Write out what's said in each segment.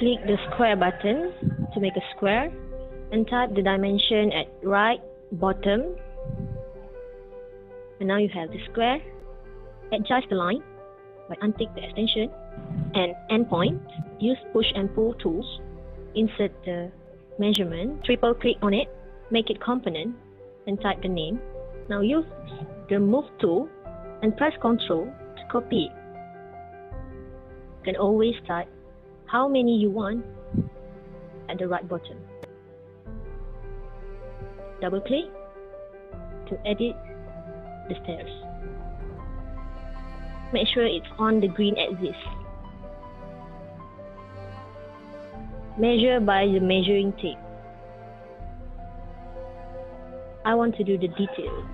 click the square button to make a square and type the dimension at right bottom. And now you have the square. Adjust the line by untick the extension and endpoint. Use push and pull tools. Insert the measurement. Triple click on it. Make it component and type the name. Now use the move tool and press Ctrl to copy it. You can always type how many you want at the right bottom. Double click to edit the stairs. Make sure it's on the green axis. Measure by the measuring tape. I want to do the detail.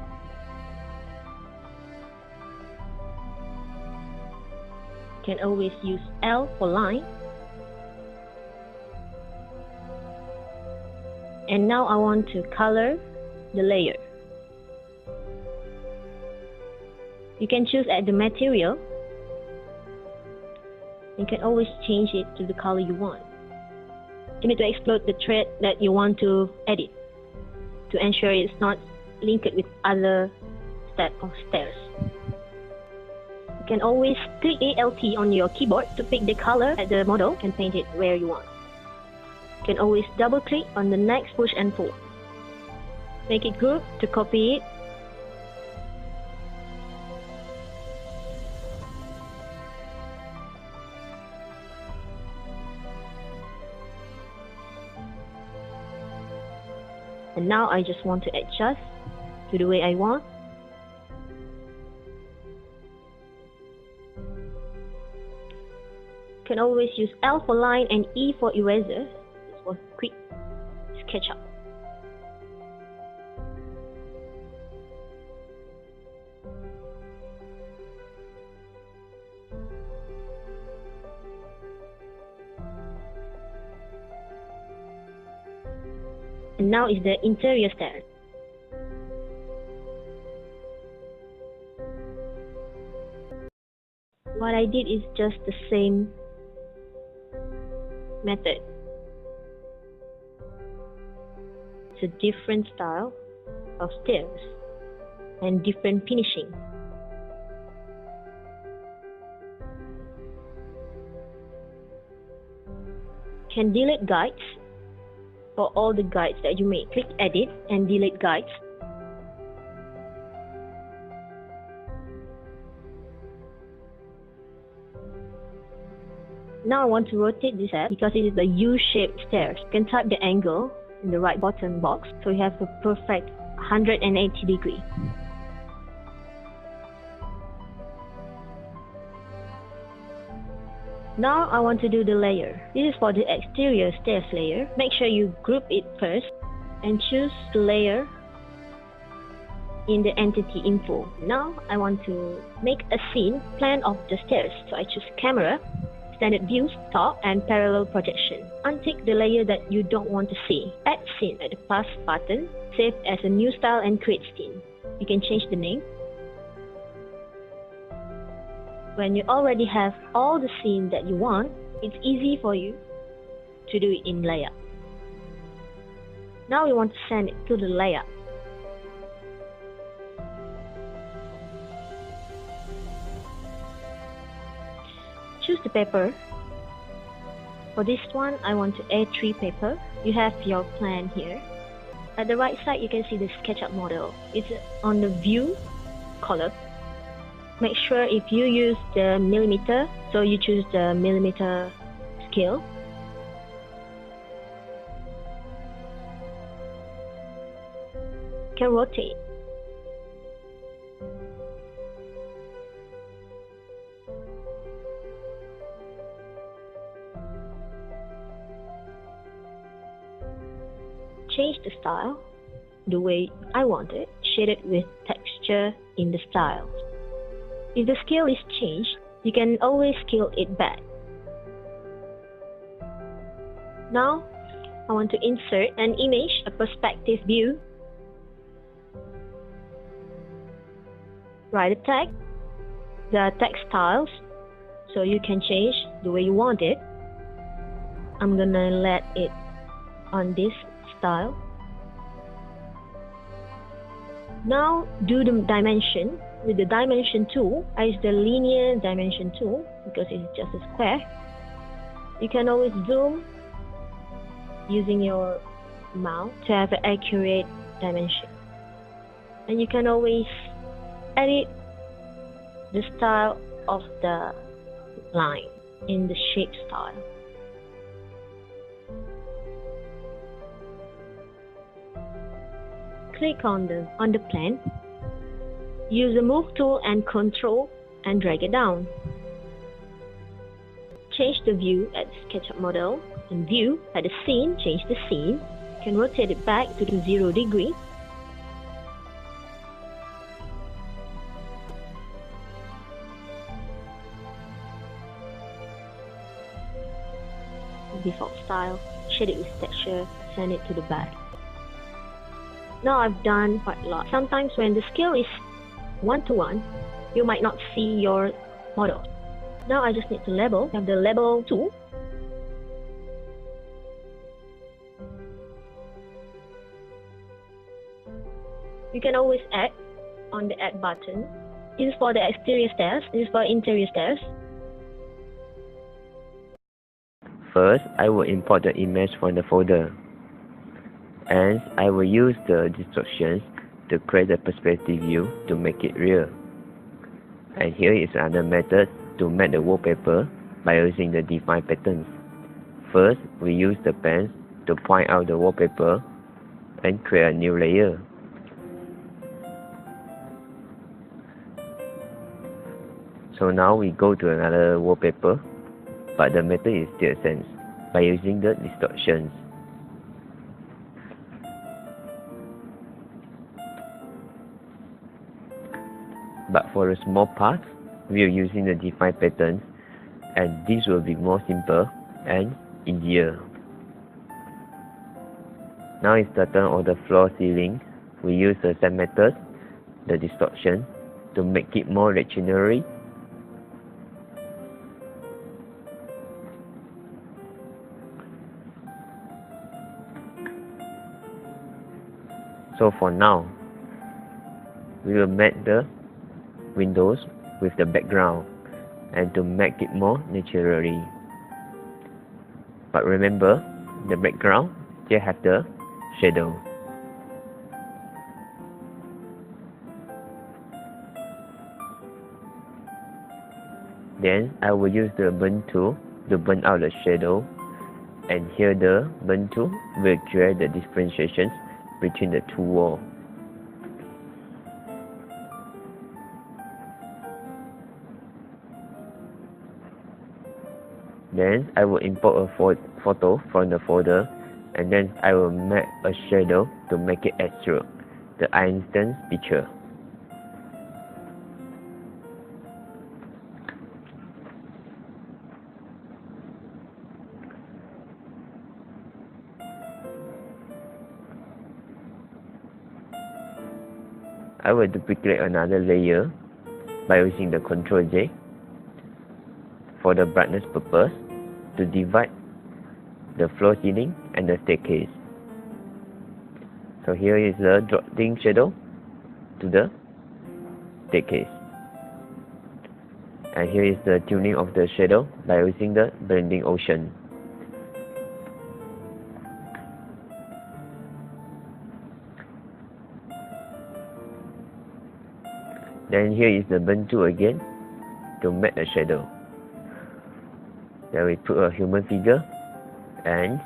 You can always use L for line. And now I want to color the layer. You can choose at the material. You can always change it to the color you want. You need to explode the thread that you want to edit to ensure it's not linked with other set of stairs. You can always click Alt on your keyboard to pick the color at the model and paint it where you want. You can always double click on the next push and pull. Make it group to copy it. And now I just want to adjust to the way I want. You can always use L for line and E for eraser. This was quick SketchUp. And now is the interior stair. What I did is just the same method. It's a different style of stairs and different finishing. You can delete guides. For all the guides that you make, click Edit and Delete Guides. Now I want to rotate this step because it is a U-shaped stairs. You can type the angle in the right bottom box so you have a perfect 180 degree. Now I want to do the layer. This is for the exterior stairs layer. Make sure you group it first and choose the layer in the entity info. Now I want to make a scene plan of the stairs. So I choose camera, standard views, top and parallel projection. Untick the layer that you don't want to see. Add scene at the pass button. Save as a new style and create scene. You can change the name. When you already have all the scene that you want, it's easy for you to do it in layout. Now we want to send it to the layout. Choose the paper. For this one, I want to A3 paper. You have your plan here. At the right side, you can see the SketchUp model. It's on the view column. Make sure if you use the millimeter, so you choose the millimeter scale. You can rotate. Change the style the way I want it, shade it with texture in the style. If the scale is changed, you can always scale it back. Now, I want to insert an image, a perspective view. Write a tag. There are text styles, so you can change the way you want it. I'm gonna let it on this style. Now do the dimension. With the dimension tool, I use the linear dimension tool because it's just a square. You can always zoom using your mouse to have an accurate dimension. And you can always edit the style of the line in the shape style. Click on the plan. Use the move tool and control and drag it down. Change the view at SketchUp model and view at the scene. Change the scene. You can rotate it back to the 0 degree. Default style. Shade it with texture. Send it to the back. Now I've done quite a lot. Sometimes when the scale is 1:1, you might not see your model. Now I just need to label. I have the label tool. You can always add on the add button. This is for the exterior stairs. This is for interior stairs. First, I will import the image from the folder. And I will use the distortions to create a perspective view to make it real. And here is another method to make the wallpaper by using the define patterns. First, we use the pens to point out the wallpaper and create a new layer. So now we go to another wallpaper, but the method is still the same by using the distortions. But for the small parts, we are using the define patterns, and this will be more simple and easier. Now it's the turn of the floor ceiling. We use the same method, the distortion, to make it more reactionary. So for now, we will make the windows with the background and to make it more naturally. But remember, the background just have the shadow. Then I will use the burn tool to burn out the shadow, and here the burn tool will create the differentiations between the two walls. Then I will import a photo from the folder, and then I will make a shadow to make it extrude the instant picture. I will duplicate another layer by using the Ctrl J for the brightness purpose to divide the floor ceiling and the staircase. So here is the dropping shadow to the staircase. And here is the tuning of the shadow by using the blending ocean. Then here is the burn tool again to make a shadow. Then we put a human figure and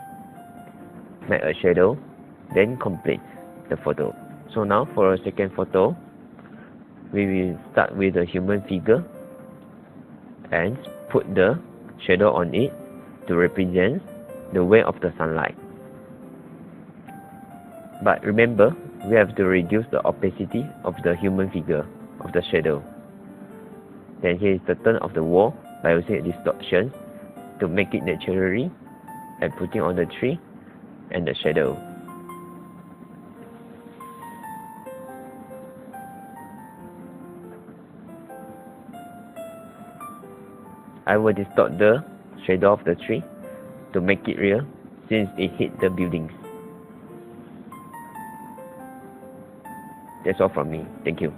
make a shadow, then complete the photo. So now for a second photo, we will start with the human figure and put the shadow on it to represent the way of the sunlight. But remember, we have to reduce the opacity of the human figure, of the shadow. Then here is the turn of the wall by using distortion to make it naturally and putting on the tree and the shadow. I will distort the shadow of the tree to make it real since it hit the buildings. That's all from me. Thank you.